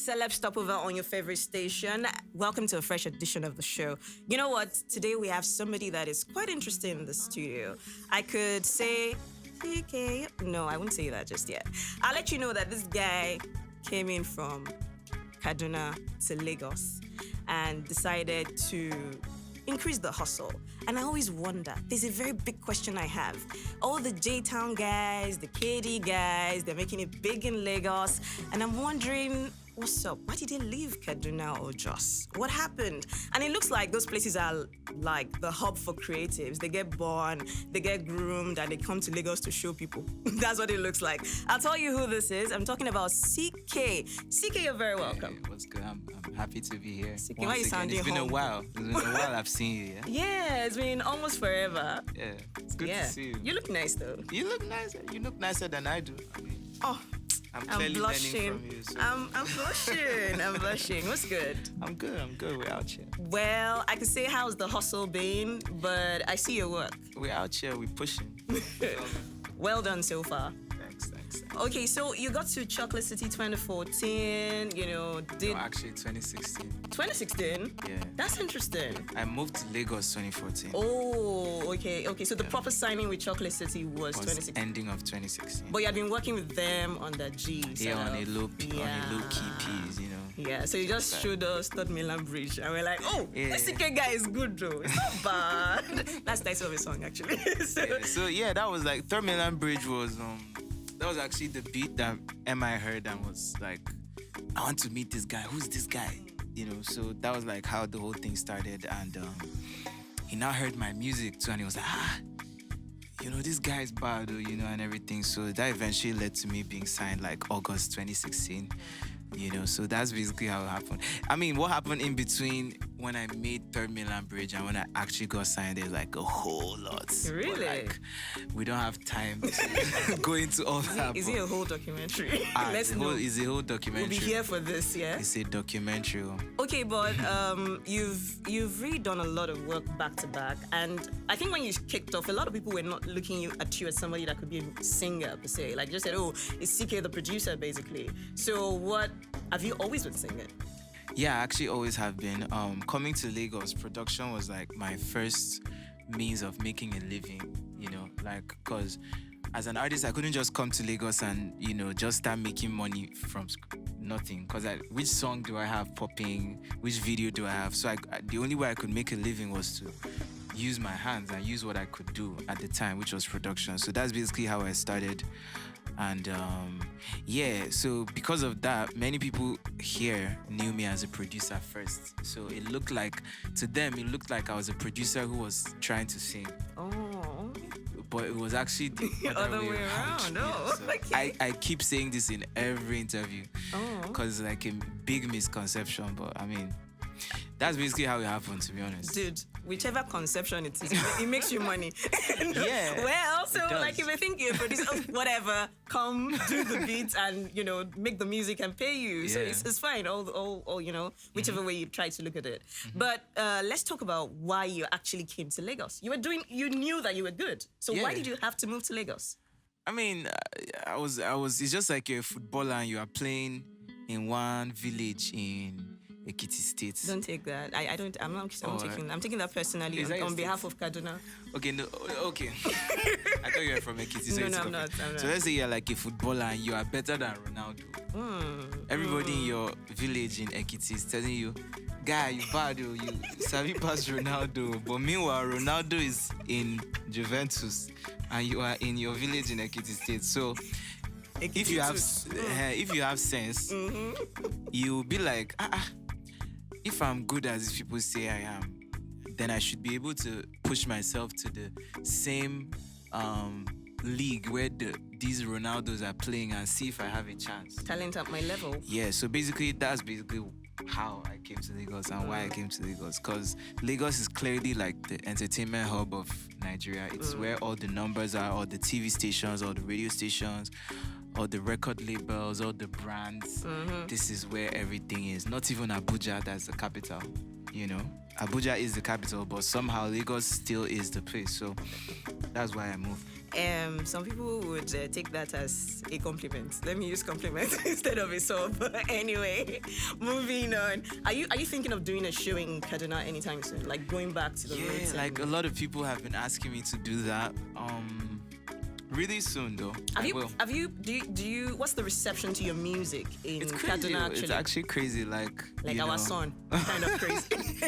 Celeb Stopover on your favorite station. Welcome to a fresh edition of the show. You know what? Today we have somebody that is quite interesting in the studio. I could say, Ckay. No, I wouldn't say that just yet. I'll let you know that this guy came in from Kaduna to Lagos and decided to increase the hustle. And I always wonder, there's a very big question I have. All the J-Town guys, the KD guys, they're making it big in Lagos. And I'm wondering, what's up? Why did they leave Kaduna or Jos? What happened? And it looks like those places are like the hub for creatives. They get born, they get groomed, and they come to Lagos to show people. That's what it looks like. I'll tell you who this is. I'm talking about Ckay. Ckay, you're very welcome. Hey, what's good? I'm happy to be here. Ckay, why are you sounding It's been a while. It's been a while I've seen you, yeah? Yeah, it's been almost forever. Yeah, it's good to see you. You look nice, though. You look nicer. You look nicer than I do. I mean, Oh, I'm clearly blushing. learning from you. So. I'm blushing. I'm blushing. What's good? I'm good. We're out here. Well, I could say how's the hustle been, but I see your work. We're out here. We're pushing. Well done so far. Thanks. Okay, so you got to Chocolate City 2014, No, actually 2016. 2016? Yeah. That's interesting. I moved to Lagos 2014. Oh, okay. So the proper signing with Chocolate City was 2016. Ending of 2016. But you had been working with them on the G. Yeah, on a low key piece, Yeah, so you just showed us Third Mainland Bridge, and we're like, oh, this Ckay guy is good, though. It's not bad. That's the title of a song, actually. So that was like Third Mainland Bridge was that was actually the beat that MI heard and was like, I want to meet this guy. Who's this guy? So that was like how the whole thing started. And he now heard my music too, and he was like, this guy is bad, and everything. So that eventually led to me being signed like August 2016. So that's basically how it happened. I mean, what happened in between when I made Third Mainland Bridge and when I actually got signed is like a whole lot. Really? But, like, we don't have time to go into all that. Is it a whole documentary? It's a whole documentary. We'll be here for this, yeah? It's a documentary. Okay, but you've really done a lot of work back to back, and I think when you kicked off, a lot of people were not looking at you as somebody that could be a singer per se. Like, just said, oh, it's Ckay the producer, basically. So what, have you always been singing? Yeah, I actually always have been. Coming to Lagos, production was like my first means of making a living, because as an artist, I couldn't just come to Lagos and, just start making money from nothing. Because which song do I have popping? Which video do I have? So the only way I could make a living was to use my hands and use what I could do at the time, which was production. So that's basically how I started. And so because of that, many people here knew me as a producer first. So to them, it looked like I was a producer who was trying to sing. Oh. But it was actually the other way around. Yeah, so okay. I keep saying this in every interview. Because it's like a big misconception. But I mean, that's basically how it happened, to be honest. Dude, whichever conception it is, it makes you money. Yeah. Well, so like if you think you're a producer, whatever, come do the beats and make the music and pay you. Yeah. So it's fine. All whichever way you try to look at it. Mm-hmm. But let's talk about why you actually came to Lagos. You knew that you were good. So why did you have to move to Lagos? I mean, I was. It's just like you're a footballer and you are playing in one village in Ekiti State. Don't take that. I'm taking that personally on behalf of Kaduna. Okay, no, okay. I thought you were from Ekiti. So no, I'm not. So let's say you're like a footballer and you are better than Ronaldo. Everybody in your village in Ekiti is telling you, guy, you bad, you sabi pass Ronaldo. But meanwhile, Ronaldo is in Juventus and you are in your village in Ekiti State. So if you have sense, you'll be like, if I'm good as these people say I am, then I should be able to push myself to the same league where these Ronaldos are playing and see if I have a chance. Talent at my level. Yeah, so that's basically how I came to Lagos and why I came to Lagos. Because Lagos is clearly like the entertainment hub of Nigeria. It's where all the numbers are, all the TV stations, all the radio stations, all the record labels, all the brands. This is where everything is. Not even Abuja, that's the capital, Abuja is the capital, but somehow Lagos still is the place. So that's why I moved. Some people would take that as a compliment. Let me use compliment instead of a sub. Anyway, moving on. Are you thinking of doing a show in Kaduna anytime soon? Like going back to the roots? Yeah, like a lot of people have been asking me to do that. Really soon though. Have you do you what's the reception to your music in It's crazy. Kaduna actually? It's actually crazy. Like Our son, kind of crazy.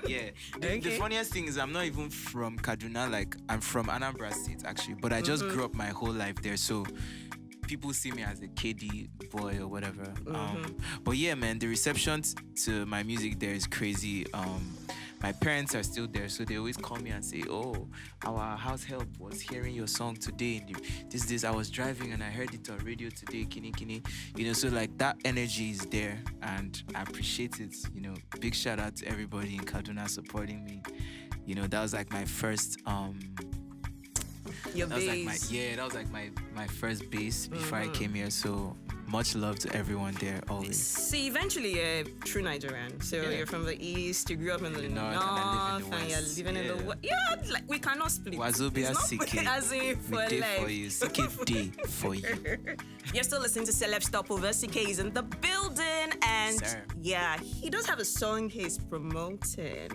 Yeah. The funniest thing is I'm not even from Kaduna. Like I'm from Anambra State actually, but I just grew up my whole life there. So people see me as a KD boy or whatever. But yeah, man, the reception to my music there is crazy. My parents are still there, so they always call me and say, "Oh, our house help was hearing your song today. And this, I was driving and I heard it on radio today, kini." So like that energy is there, and I appreciate it. Big shout out to everybody in Kaduna supporting me. That was like my first Your that was like bass. that was like my first bass before I came here. So much love to everyone there always. See, eventually you're a true Nigerian. So you're from the east, you grew up in the north, and I live in the and you're west. living in the west. Yeah, like we cannot split. Wazobia It's not CK. as in for We day for life. you. CK day for you. You're still listening to Celeb Stopover. Ckay is in the building, and Sir. yeah, he does have a song he's promoting,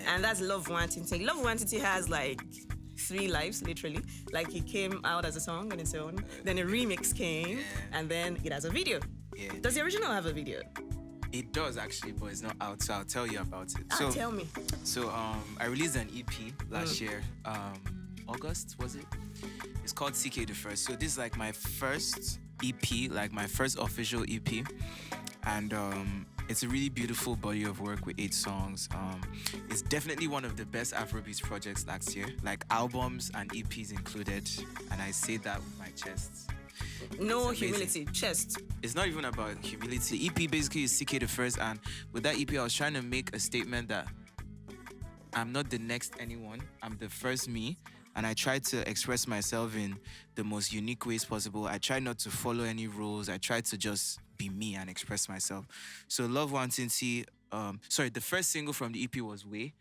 and that's Love Nwantinti. Love Nwantinti has like 3 lives, literally. Like he came out as a song on its own, then a remix came, and then it has a video. Yeah. Does the original have a video? It does actually, but it's not out, so I'll tell you about it. Tell me. So I released an EP last year, August was it? It's called Ckay the First. So this is like my first EP, like my first official EP, and it's a really beautiful body of work with 8 songs. It's definitely one of the best Afrobeats projects last year, like albums and EPs included, and I say that with my chest. No It's amazing. humility, chest. It's not even about humility. EP basically is Ckay the First, and with that EP, I was trying to make a statement that I'm not the next anyone. I'm the first me, and I tried to express myself in the most unique ways possible. I tried not to follow any rules. I tried to just be me and express myself. So Love Nwantinti, the first single from the EP was Way,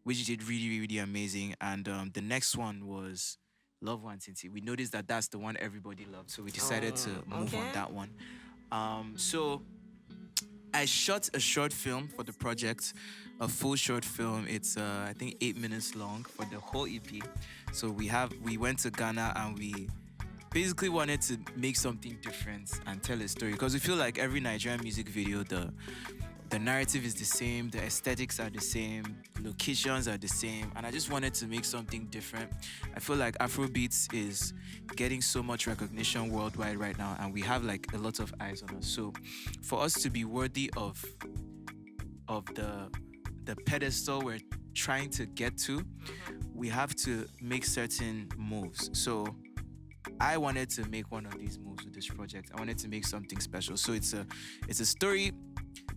which did really, really amazing, and the next one was Love Nwantinti. We noticed that that's the one everybody loved, so we decided to move on that one. So I shot a short film for the project, a full short film. It's I think 8 minutes long for the whole EP. So we went to Ghana and we basically wanted to make something different and tell a story, because we feel like every Nigerian music video, the narrative is the same, the aesthetics are the same, locations are the same, and I just wanted to make something different. I feel like Afrobeats is getting so much recognition worldwide right now, and we have like a lot of eyes on us. So for us to be worthy of the pedestal we're trying to get to, we have to make certain moves. So I wanted to make one of these moves with this project. I wanted to make something special. So it's a story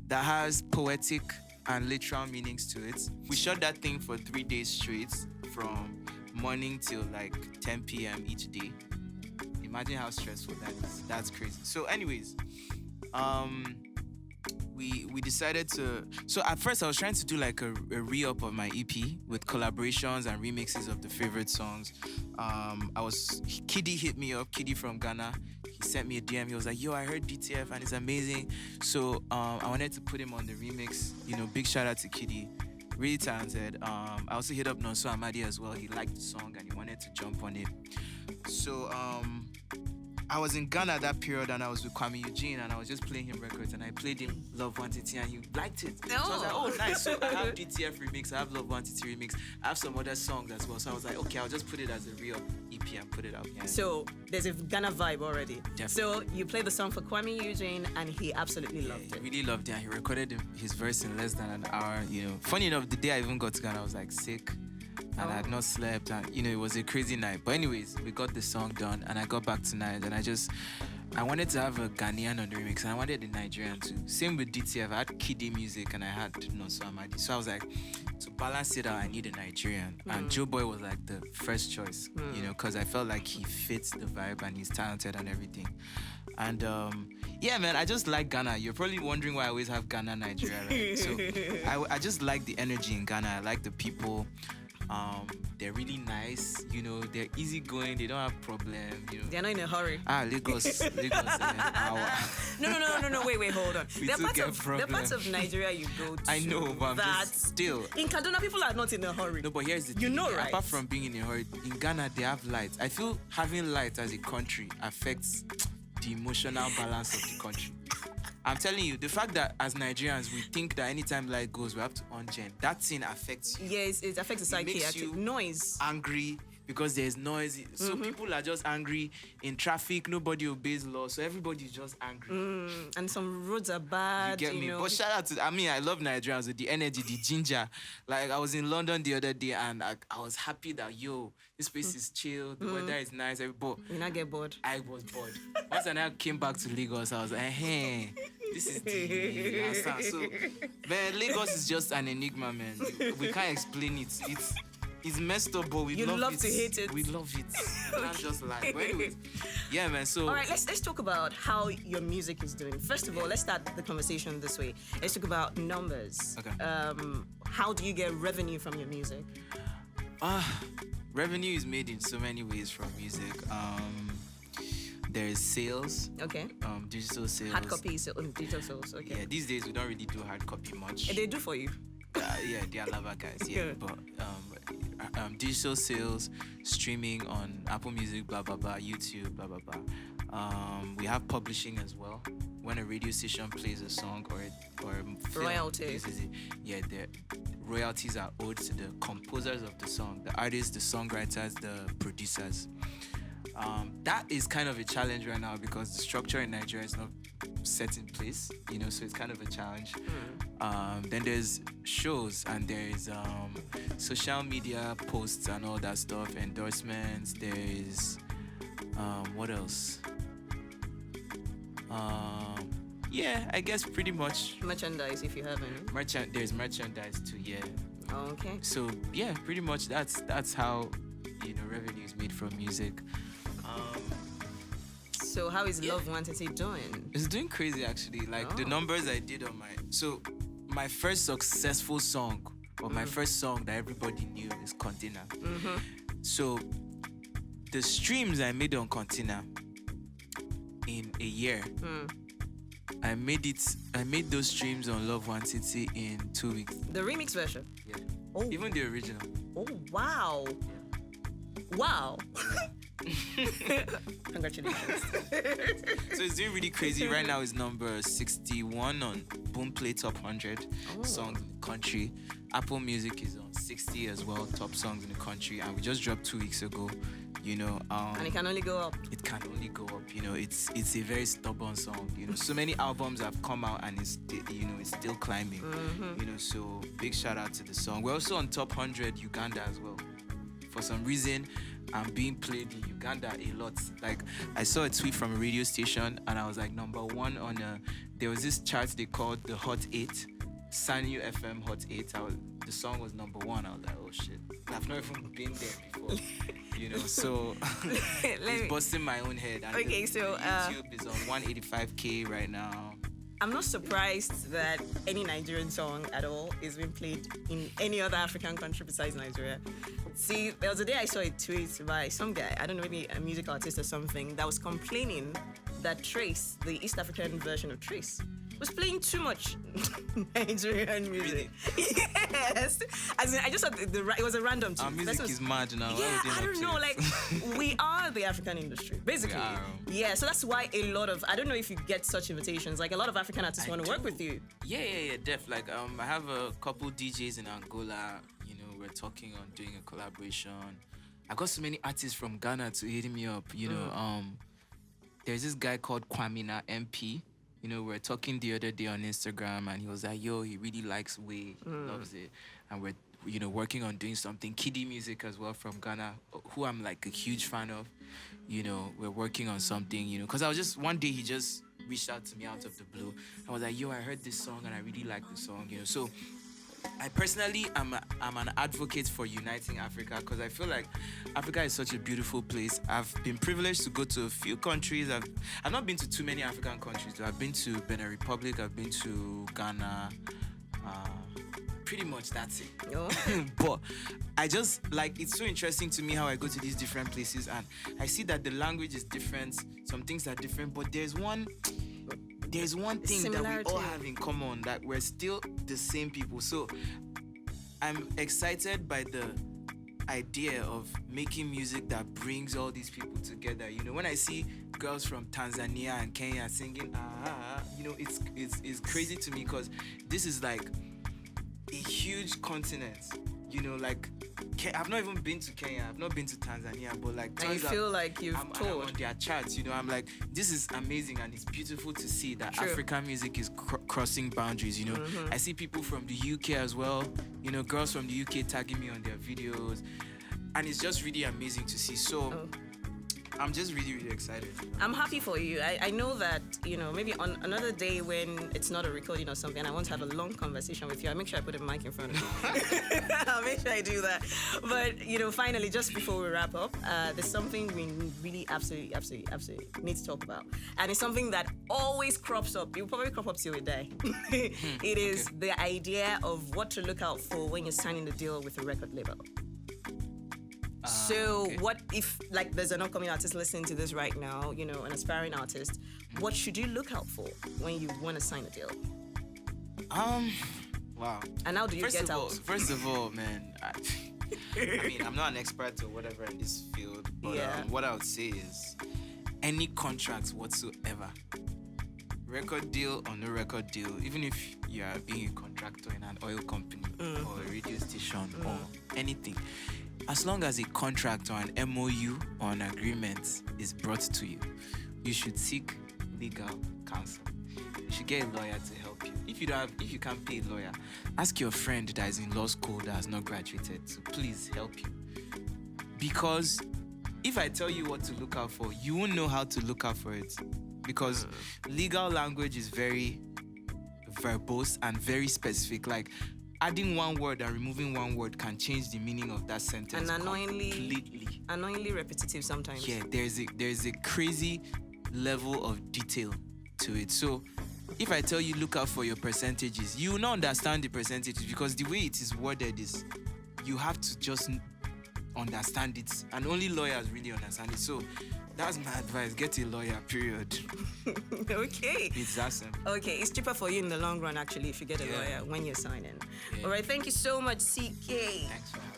that has poetic and literal meanings to it. We shot that thing for 3 days straight, from morning till like 10 p.m. each day. Imagine how stressful that is. That's crazy. So anyways, we decided to... So at first I was trying to do like a re-up of my EP with collaborations and remixes of the favorite songs. Kiddy hit me up, Kiddy from Ghana. He sent me a DM. He was like, yo, I heard DTF and it's amazing. So I wanted to put him on the remix. Big shout out to Kiddy. Really talented. I also hit up Nonso Amadi as well. He liked the song and he wanted to jump on it. So I was in Ghana that period and I was with Kwame Eugene and I was just playing him records and I played him Love Nwantinti and he liked it. So I was like, oh, nice. So I have DTF remix, I have Love Nwantinti remix, I have some other songs as well. So I was like, okay, I'll just put it as a real EP and put it out. Yeah. So there's a Ghana vibe already. Definitely. So you played the song for Kwame Eugene and he absolutely loved it. He really loved it and he recorded his verse in less than an hour. Funny enough, the day I even got to Ghana, I was like sick. And I had not slept, and it was a crazy night. But anyways, we got the song done, and I got back tonight, and I wanted to have a Ghanaian on the remix, and I wanted a Nigerian too. Same with DTF, I had Kiddy music, and I had Nonso Amadi. So I was like, to balance it out, I need a Nigerian. And Joe Boy was like the first choice, because I felt like he fits the vibe, and he's talented and everything. And yeah, man, I just like Ghana. You're probably wondering why I always have Ghana, Nigeria, right? So I just like the energy in Ghana. I like the people. They're really nice. They're easygoing. They don't have problem. They're not in a hurry. Lagos, No. Wait, hold on. We There are do get parts of Nigeria you go to. I know, but I'm just still. In Kaduna, people are not in a hurry. No, but here's the You thing. know, right? Apart from being in a hurry, in Ghana they have lights. I feel having lights as a country affects the emotional balance of the country. I'm telling you, the fact that as Nigerians we think that anytime light goes we have to on gen, that thing affects you. Yes, it affects the psyche. makes Actually, you noise. Angry because there's noise. So people are just angry in traffic. Nobody obeys law, so everybody's just angry. And some roads are bad. You get me? know. But shout out to, I love Nigerians with the energy, the ginger. Like, I was in London the other day and I was happy that, this place is chill, the weather is nice. But You not get bored. I was bored. Once I now came back to Lagos, I was like, hey, this is the answer. So, man, Lagos is just an enigma, man. We can't explain it. It's messed up, but we You love it. love to hate it. We love it. Can't just lie. But anyways, yeah, man. So All right, let's talk about how your music is doing. First of all, let's start the conversation this way. Let's talk about numbers. Okay. How do you get revenue from your music? revenue is made in so many ways from music. There is sales. Okay. Digital sales. Hard copies, digital sales. Okay. Yeah, these days we don't really do hard copy much. They do for you. Yeah, they are lava guys. Yeah, but digital sales, streaming on Apple Music, blah blah blah, YouTube, blah blah blah. We have publishing as well. When a radio station plays a song or a film Royalties. uses it, yeah, the royalties are owed to the composers of the song, the artists, the songwriters, the producers. That is kind of a challenge right now because the structure in Nigeria is not set in place, so it's kind of a challenge. Then there's shows and there's social media posts and all that stuff, endorsements. There's what else? Yeah, I guess pretty much. Merchandise, if you have any. There's merchandise too, yeah. Oh, okay. So yeah, pretty much that's how revenue is made from music. So how is Love Nwantinti doing? It's doing crazy actually. Like the numbers I did on my first successful song, or my first song that everybody knew is Container. So the streams I made on Container in a year, I made those streams on Love Nwantinti in 2 weeks. The remix version? Yeah. Oh. Even the original. Oh, wow. Yeah. Wow. Congratulations. So it's doing really crazy. Right now it's number 61 on Boomplay Top 100 songs in the country. Apple Music is on 60 as well, top songs in the country. And we just dropped 2 weeks ago. And it can only go up. It can only go up. It's a very stubborn song. So many albums have come out and it's still climbing. So big shout out to the song. We're also on top 100 Uganda as well. For some reason, I'm being played in Uganda a lot. Like, I saw a tweet from a radio station and I was like number one on there was this chart they called the Hot 8, Sanyu FM Hot 8. The song was number one. I was like, oh shit, I've not even been there before. So it's busting my own head. And Okay, so YouTube is on 185K right now. I'm not surprised that any Nigerian song at all is being played in any other African country besides Nigeria. See, there was a day I saw a tweet by some guy, I don't know, maybe a music artist or something, that was complaining that Trace, the East African version of Trace, was playing too much Nigerian music. Yes. As in, I just thought it was a random tweet. Our music is mad now. Yeah, I don't know. Like, we are the African industry, basically. We are. Yeah, so that's why a lot of, I don't know if you get such invitations, like a lot of African artists want to work with you. Yeah, def. Like, I have a couple DJs in Angola. We're talking on doing a collaboration. I got so many artists from Ghana to hit me up. There's this guy called Kwamina MP. We're talking the other day on Instagram, and he was like, "Yo, he really likes Way, he loves it," and we're working on doing something kiddie music as well from Ghana, who I'm like a huge fan of. We're working on something. Because I was just one day he just reached out to me out of the blue. I was like, "Yo, I heard this song and I really like the song." So I personally am an advocate for uniting Africa because I feel like Africa is such a beautiful place. I've been privileged to go to a few countries. I've not been to too many African countries. I've been to Benin Republic. I've been to Ghana. pretty much that's it. Oh. But I just like, it's so interesting to me how I go to these different places and I see that the language is different, some things are different, but there's one thing that we all have in common, that we're still the same people. So I'm excited by the idea of making music that brings all these people together. You know, when I see girls from Tanzania and Kenya singing, you know, it's crazy to me, because this is like a huge continent. You know, like I've not even been to Kenya, I've not been to Tanzania, but like, and you feel like you've toured on their charts. You know, I'm like, this is amazing, and it's beautiful to see that African music is crossing boundaries. You know, I see people from the UK as well. You know, girls from the UK tagging me on their videos, and it's just really amazing to see. So I'm just really, really excited. I'm happy for you. I know that, you know, maybe on another day when it's not a recording or something, I want to have a long conversation with you. I'll make sure I put a mic in front of you. I'll make sure I do that. But, you know, finally, just before we wrap up, there's something we really absolutely need to talk about. And it's something that always crops up. You'll probably crop up till we die. It is the idea of what to look out for when you're signing the deal with a record label. So what if, like, there's an upcoming artist listening to this right now, you know, an aspiring artist, what should you look out for when you want to sign a deal? Wow. And how do you get out? First of all, man, I mean, I'm not an expert or whatever in this field, but what I would say is any contracts whatsoever, record deal or no record deal, even if you are being a contractor in an oil company or a radio station or anything, as long as a contract or an MOU or an agreement is brought to you, you should seek legal counsel. You should get a lawyer to help you. If you can't pay a lawyer, ask your friend that is in law school that has not graduated to please help you. Because if I tell you what to look out for, you won't know how to look out for it. Because legal language is very verbose and very specific. Like, adding one word and removing one word can change the meaning of that sentence completely. Annoyingly repetitive sometimes. Yeah, there's a crazy level of detail to it. So if I tell you look out for your percentages, you will not understand the percentages, because the way it is worded is, you have to just understand it, and only lawyers really understand it. So that's my advice. Get a lawyer, period. Okay. It's that simple. Okay, it's cheaper for you in the long run, actually, if you get a lawyer when you're signing. Yeah. All right, thank you so much, Ckay. Thanks for having me.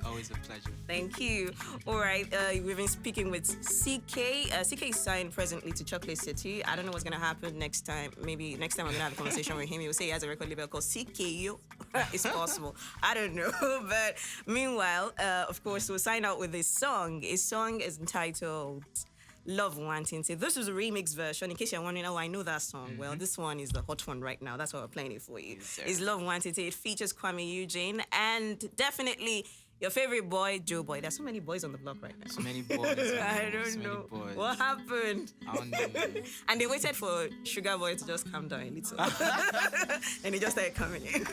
Always a pleasure. Thank you. All right, we've been speaking with Ckay. Ckay is signed presently to Chocolate City. I don't know what's going to happen next time. Maybe next time I'm going to have a conversation with him. He will say he has a record label called Ckay. It's possible. I don't know. But meanwhile, of course, we'll sign out with this song. His song is entitled Love Nwantinti. This is a remix version. In case you're wondering, I know that song. Well, this one is the hot one right now. That's why we're playing it for you. Yes, It's Love Nwantinti. It features Kwame Eugene and definitely your favorite boy, Joe Boy. There's so many boys on the block right now. So many boys. I don't know. What happened? I don't know, man. And they waited for Sugar Boy to just calm down a little. And he just started coming in.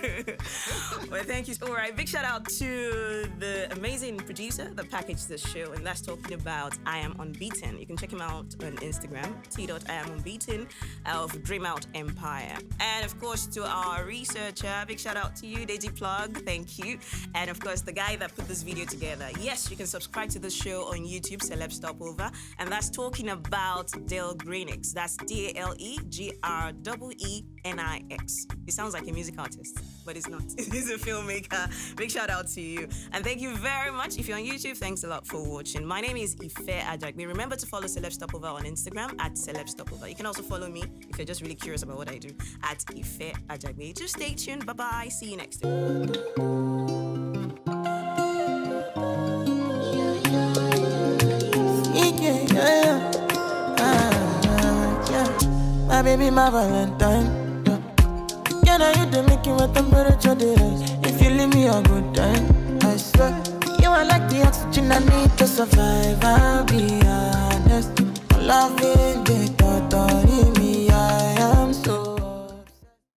Well, thank you. All right, big shout out to the amazing producer that packaged this show, and that's talking about I Am Unbeaten. You can check him out on Instagram, t.iamunbeaten of Dream Out Empire. And of course, to our researcher, big shout out to you, Deji Plug. Thank you. And of course, the guy that put this video together. Yes, you can subscribe to the show on YouTube, Celeb Stopover, and that's talking about Dale Greenix. That's DaleGreenix. It sounds like a music artist, but it's not. He's a filmmaker. Big shout out to you. And thank you very much. If you're on YouTube, thanks a lot for watching. My name is Ife Ajagbe. Remember to follow Celeb Stopover on Instagram at Celeb Stopover. You can also follow me if you're just really curious about what I do at Ife Ajagbe. Just stay tuned. Bye-bye. See you next time. My baby, my Valentine. Yeah, now you do make it with temperature the rise. If you leave me a good time, I swear you are like the oxygen I need to survive.